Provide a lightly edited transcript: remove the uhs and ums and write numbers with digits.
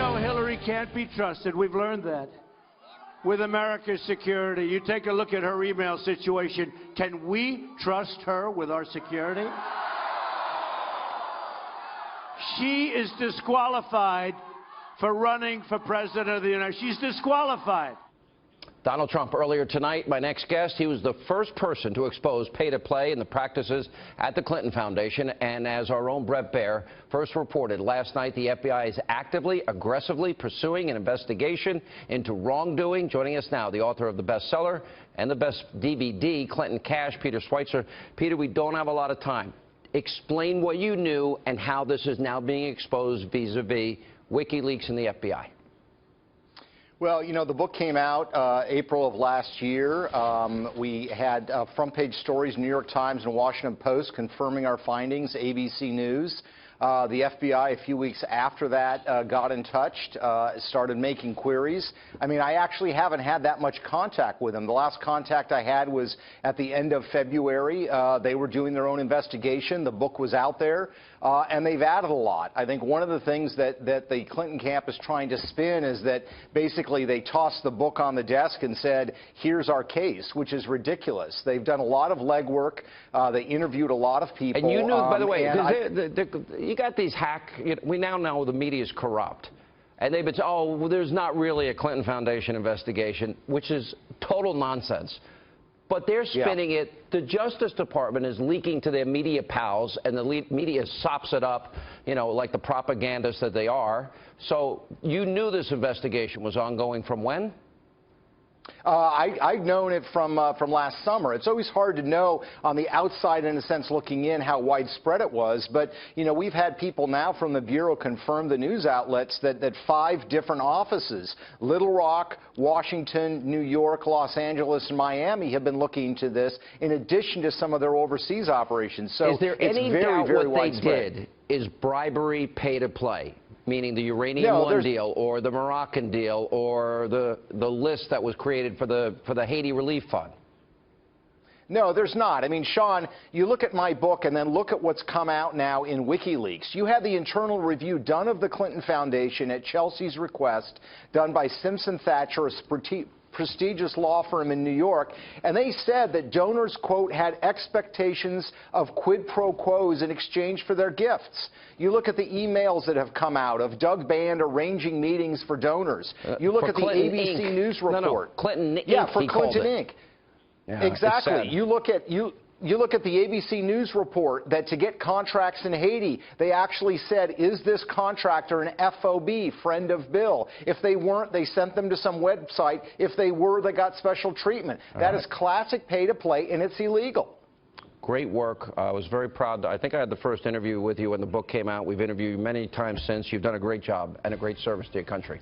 know Hillary can't be trusted. We've learned that. With America's security, you take a look at her email situation. Can we trust her with our security? She is disqualified for running for president of the United States. She's disqualified. Donald Trump earlier tonight, my next guest, he was the first person to expose pay-to-play and the practices at the Clinton Foundation. And as our own Brett Baer first reported last night, the FBI is actively, aggressively pursuing an investigation into wrongdoing. Joining us now, the author of the bestseller and the best DVD, Clinton Cash, Peter Schweitzer. Peter, we don't have a lot of time. Explain what you knew and how this is now being exposed vis-a-vis WikiLeaks and the FBI. Well, you know, the book came out April of last year. We had front-page stories, New York Times and Washington Post, confirming our findings, ABC News. The FBI, a few weeks after that, got in touch, started making queries. I mean, I actually haven't had that much contact with them. The last contact I had was at the end of February. They were doing their own investigation. The book was out there, and they've added a lot. I think one of the things that the Clinton camp is trying to spin is that basically they tossed the book on the desk and said, here's our case, which is ridiculous. They've done a lot of legwork. They interviewed a lot of people. And you knew, by the way, you got these we now know the media is corrupt. And they've been, oh, well, there's not really a Clinton Foundation investigation, which is total nonsense. But they're spinning it. The Justice Department is leaking to their media pals, and the media sops it up, you know, like the propagandists that they are. So you knew this investigation was ongoing from when? I've known it from last summer. It's always hard to know on the outside, in a sense, looking in, how widespread it was. But, you know, we've had people now from the Bureau confirm the news outlets that 5 different offices, Little Rock, Washington, New York, Los Angeles, and Miami, have been looking into this, in addition to some of their overseas operations. So is there any doubt what they did is bribery, pay to play? Meaning the Uranium One deal or the Moroccan deal or the list that was created for the Haiti Relief Fund? No, there's not. I mean, Sean, you look at my book and then look at what's come out now in WikiLeaks. You had the internal review done of the Clinton Foundation at Chelsea's request, done by Simpson Thacher, a prestigious law firm in New York, and they said that donors, quote, had expectations of quid pro quos in exchange for their gifts. You look at the emails that have come out of Doug Band arranging meetings for donors. You look at the ABC Inc. News report. No, Clinton Inc. Yeah, for Clinton Inc. Yeah, exactly. You look at the ABC News report that to get contracts in Haiti, they actually said, is this contractor an FOB, friend of Bill? If they weren't, they sent them to some website. If they were, they got special treatment. That is classic pay-to-play, and it's illegal. Great work. I was very proud. I think I had the first interview with you when the book came out. We've interviewed you many times since. You've done a great job and a great service to your country.